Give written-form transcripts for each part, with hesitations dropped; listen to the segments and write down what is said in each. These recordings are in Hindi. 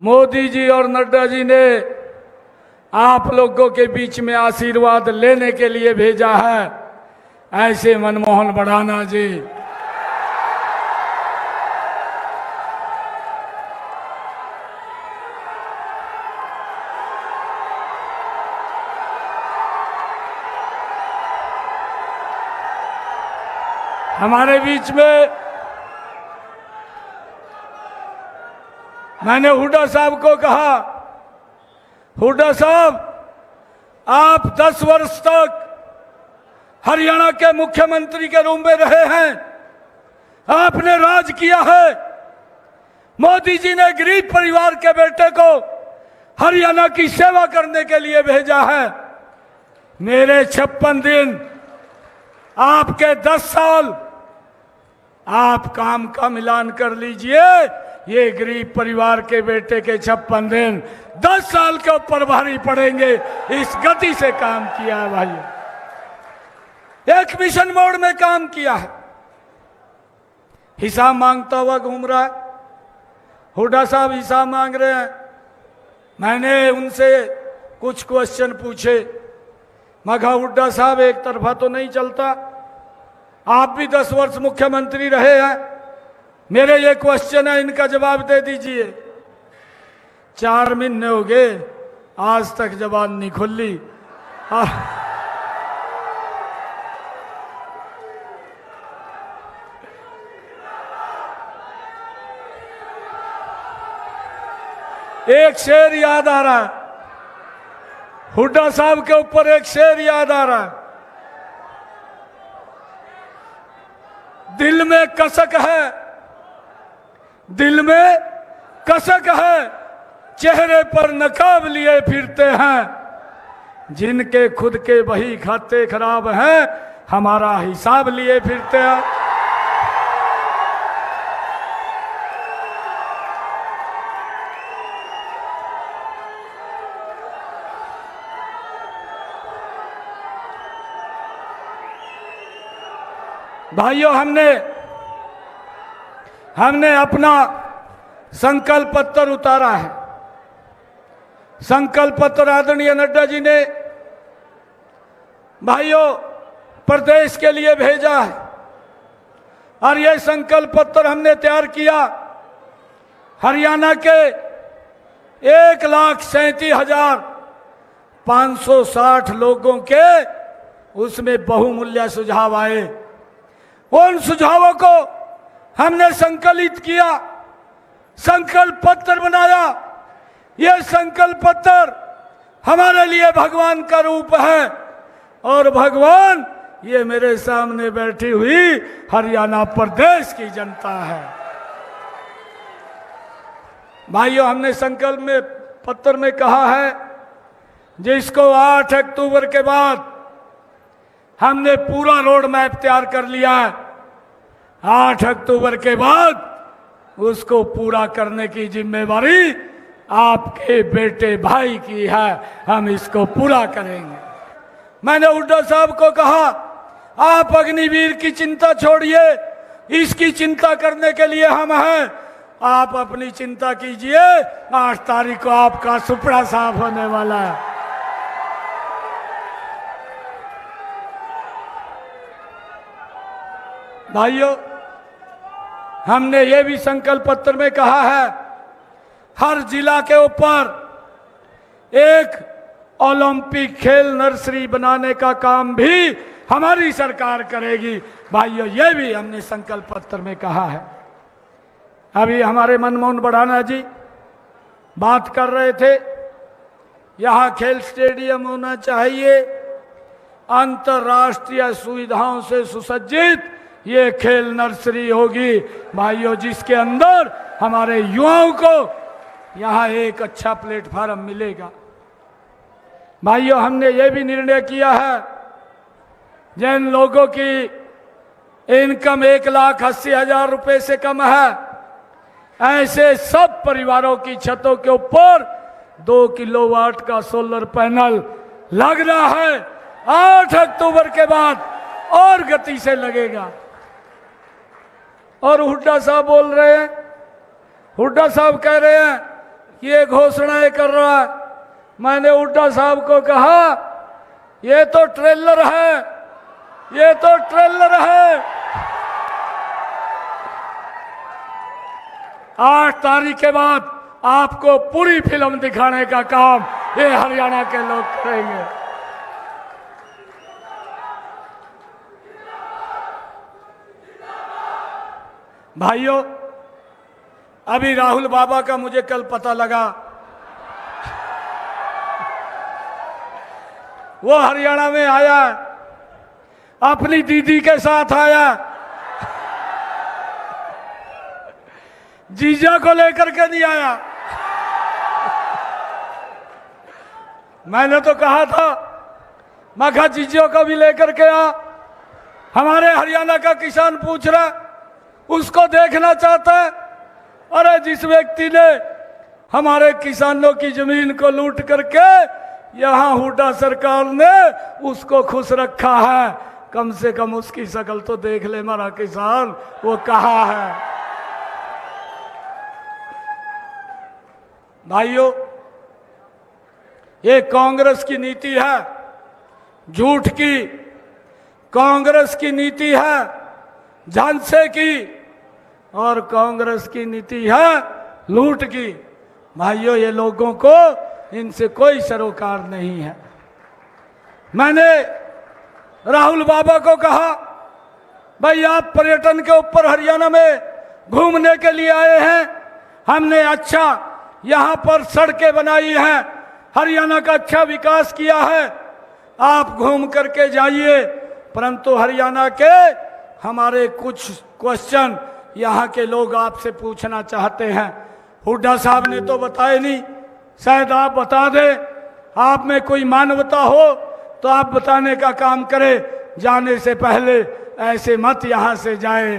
मोदी जी और नड्डा जी ने आप लोगों के बीच में आशीर्वाद लेने के लिए भेजा है। ऐसे मनमोहन बढ़ाना जी, हमारे बीच में मैंने हुड्डा साहब को कहा, हुड्डा साहब आप 10 वर्ष तक हरियाणा के मुख्यमंत्री के रूप में रहे हैं, आपने राज किया है। मोदी जी ने गरीब परिवार के बेटे को हरियाणा की सेवा करने के लिए भेजा है। मेरे 56 दिन, आपके 10 साल, आप काम का मिलान कर लीजिए। ये गरीब परिवार के बेटे के 56 दिन 10 साल के ऊपर भारी पड़ेंगे। इस गति से काम किया है भाई, एक मिशन मोड में काम किया है। हिसाब मांगता हुआ घूम रहा है। हुड्डा साहब हिसाब मांग रहे हैं। मैंने उनसे कुछ क्वेश्चन पूछे। मैं कहा हुड्डा साहब एक तरफा तो नहीं चलता, आप भी 10 वर्ष मुख्यमंत्री रहे हैं, मेरे ये क्वेश्चन है, इनका जवाब दे दीजिए। 4 महीने हो गए, आज तक जबान नहीं खुली। एक शेर याद आ रहा है, हुड्डा साहब के ऊपर एक शेर याद आ रहा है। दिल में कसक है, दिल में कसक है, चेहरे पर नकाब लिए फिरते हैं। जिनके खुद के बही खाते खराब हैं, हमारा हिसाब लिए फिरते हैं। भाइयों, हमने अपना संकल्प पत्र उतारा है। संकल्प पत्र आदरणीय नड्डा जी ने भाइयों प्रदेश के लिए भेजा है और यह संकल्प पत्र हमने तैयार किया हरियाणा के 1,37,560 लोगों के। उसमें बहुमूल्य सुझाव आए। उन सुझावों को हमने संकलित किया, संकल्प पत्र बनाया। यह संकल्प पत्र हमारे लिए भगवान का रूप है और भगवान ये मेरे सामने बैठी हुई हरियाणा प्रदेश की जनता है। भाइयों, हमने संकल्प में पत्र में कहा है जिसको 8 अक्टूबर के बाद हमने पूरा रोड मैप तैयार कर लिया है। 8 अक्टूबर के बाद उसको पूरा करने की जिम्मेवारी आपके बेटे भाई की है। हम इसको पूरा करेंगे। मैंने हुड्डा साहब को कहा, आप अग्निवीर की चिंता छोड़िए, इसकी चिंता करने के लिए हम हैं। आप अपनी चिंता कीजिए, 8 तारीख को आपका सुपड़ा साफ होने वाला है। भाइयों, हमने ये भी संकल्प पत्र में कहा है हर जिला के ऊपर एक ओलंपिक खेल नर्सरी बनाने का काम भी हमारी सरकार करेगी। भाइयों, ये भी हमने संकल्प पत्र में कहा है। अभी हमारे मनमोहन बढ़ाना जी बात कर रहे थे, यहाँ खेल स्टेडियम होना चाहिए, अंतर्राष्ट्रीय सुविधाओं से सुसज्जित ये खेल नर्सरी होगी। भाइयों, जिसके अंदर हमारे युवाओं को यहाँ एक अच्छा प्लेटफार्म मिलेगा। भाइयों, हमने ये भी निर्णय किया है जिन लोगों की इनकम 1,80,000 रुपए से कम है, ऐसे सब परिवारों की छतों के ऊपर 2 किलोवाट का सोलर पैनल लगना है। 8 अक्टूबर के बाद और गति से लगेगा। और हुड्डा साहब बोल रहे हैं, हुड्डा साहब कह रहे हैं ये घोषणाएं कर रहा है। मैंने हुड्डा साहब को कहा ये तो ट्रेलर है, ये तो ट्रेलर है। 8 तारीख के बाद आपको पूरी फिल्म दिखाने का काम ये हरियाणा के लोग करेंगे। भाइयों, अभी राहुल बाबा का मुझे कल पता लगा, वो हरियाणा में आया, अपनी दीदी के साथ आया, जीजा को लेकर के नहीं आया। मैंने तो कहा था, मैं कहा जीजों को भी लेकर के आ। हमारे हरियाणा का किसान पूछ रहा, उसको देखना चाहता है। अरे जिस व्यक्ति ने हमारे किसानों की जमीन को लूट करके यहां हुड्डा सरकार ने उसको खुश रखा है, कम से कम उसकी शक्ल तो देख ले हमारा किसान, वो कहाँ है। भाइयों, ये कांग्रेस की नीति है, झूठ की। कांग्रेस की नीति है झांसे की, और कांग्रेस की नीति है लूट की। भाइयों, ये लोगों को इनसे कोई सरोकार नहीं है। मैंने राहुल बाबा को कहा, भाई आप पर्यटन के ऊपर हरियाणा में घूमने के लिए आए हैं, हमने अच्छा यहाँ पर सड़कें बनाई हैं, हरियाणा का अच्छा विकास किया है, आप घूम करके जाइए। परंतु हरियाणा के हमारे कुछ क्वेश्चन यहाँ के लोग आपसे पूछना चाहते हैं। हुड्डा साहब ने तो बताए नहीं, शायद आप बता दें। आप में कोई मानवता हो तो आप बताने का काम करें। जाने से पहले ऐसे मत यहाँ से जाए,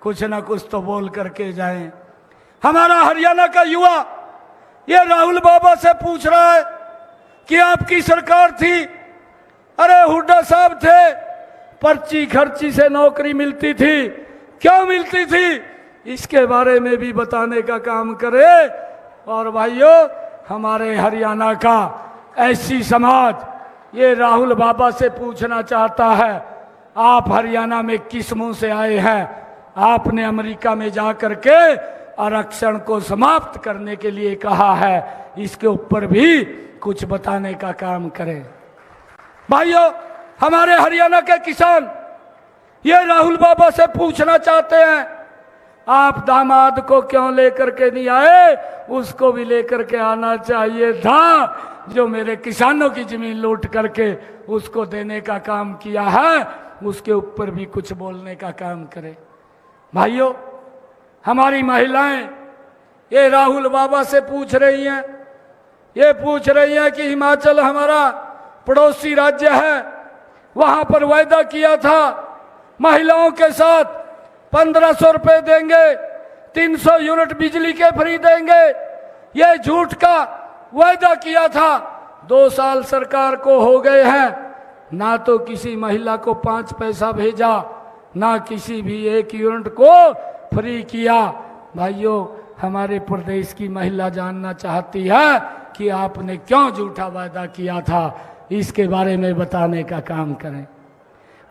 कुछ ना कुछ तो बोल करके जाएं। हमारा हरियाणा का युवा ये राहुल बाबा से पूछ रहा है कि आपकी सरकार थी, अरे हुड्डा साहब थे, पर्ची खर्ची से नौकरी मिलती थी, क्यों मिलती थी, इसके बारे में भी बताने का काम करे। और भाइयों, हमारे हरियाणा का ऐसी समाज ये राहुल बाबा से पूछना चाहता है, आप हरियाणा में किस मुंह से आए हैं? आपने अमेरिका में जाकर के आरक्षण को समाप्त करने के लिए कहा है, इसके ऊपर भी कुछ बताने का काम करें। भाइयों, हमारे हरियाणा के किसान ये राहुल बाबा से पूछना चाहते हैं, आप दामाद को क्यों लेकर के नहीं आए? उसको भी लेकर के आना चाहिए था, जो मेरे किसानों की जमीन लूट करके उसको देने का काम किया है, उसके ऊपर भी कुछ बोलने का काम करें। भाइयों, हमारी महिलाएं ये राहुल बाबा से पूछ रही हैं, ये पूछ रही हैं कि हिमाचल हमारा पड़ोसी राज्य है, वहां पर वायदा किया था महिलाओं के साथ 1500 रुपए देंगे, 300 यूनिट बिजली के फ्री देंगे। ये झूठ का वायदा किया था। 2 साल सरकार को हो गए हैं, ना तो किसी महिला को 5 पैसा भेजा, ना किसी भी 1 यूनिट को फ्री किया। भाइयों, हमारे प्रदेश की महिला जानना चाहती है कि आपने क्यों झूठा वायदा किया था, इसके बारे में बताने का काम करें।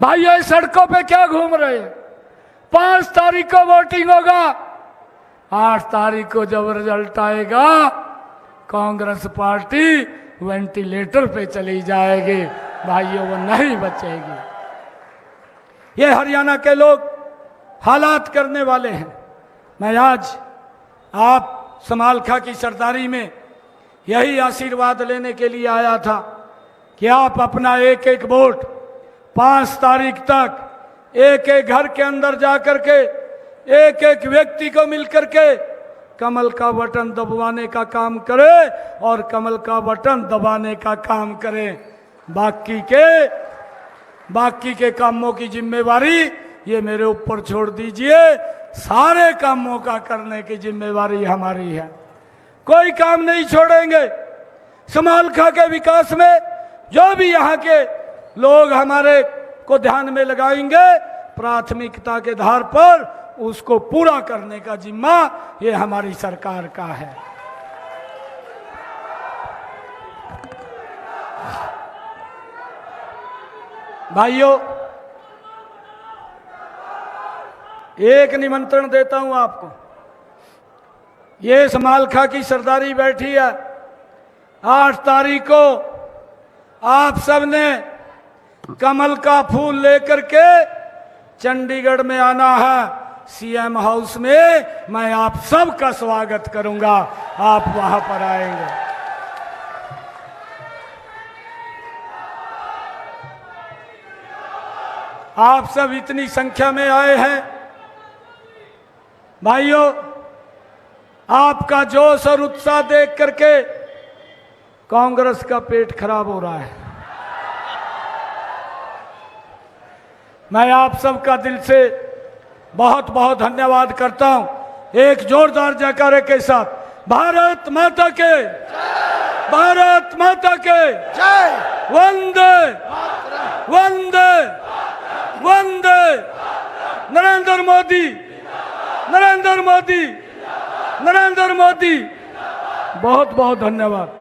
भाइयों, सड़कों पे क्या घूम रहे हैं? 5 तारीख को वोटिंग होगा, 8 तारीख को जब रिजल्ट आएगा कांग्रेस पार्टी वेंटिलेटर पे चली जाएगी। भाइयों, वो नहीं बचेगी। ये हरियाणा के लोग हालात करने वाले हैं। मैं आज आप समालखा की सरदारी में यही आशीर्वाद लेने के लिए आया था कि आप अपना एक एक वोट 5 तारीख तक एक एक घर के अंदर जाकर के एक एक व्यक्ति को मिलकर के कमल का बटन दबाने का काम करें और कमल का बटन दबाने का काम करें। बाकी के कामों की जिम्मेवारी ये मेरे ऊपर छोड़ दीजिए। सारे कामों का करने की जिम्मेवारी हमारी है, कोई काम नहीं छोड़ेंगे। समालखा के विकास में जो भी यहाँ के लोग हमारे को ध्यान में लगाएंगे, प्राथमिकता के आधार पर उसको पूरा करने का जिम्मा ये हमारी सरकार का है। भाइयों, एक निमंत्रण देता हूं आपको। ये समालखा की सरदारी बैठी है, 8 तारीख को आप सबने कमल का फूल लेकर के चंडीगढ़ में आना है। सीएम हाउस में मैं आप सबका स्वागत करूंगा, आप वहां पर आएंगे। आप सब इतनी संख्या में आए हैं। भाइयों, आपका जोश और उत्साह देख करके कांग्रेस का पेट खराब हो रहा है। मैं आप सबका दिल से बहुत बहुत धन्यवाद करता हूं। एक जोरदार जयकारे के साथ भारत माता के, भारत माता के जय, वंदे वंदे वंदे, नरेंद्र मोदी, नरेंद्र मोदी, नरेंद्र मोदी। बहुत बहुत धन्यवाद।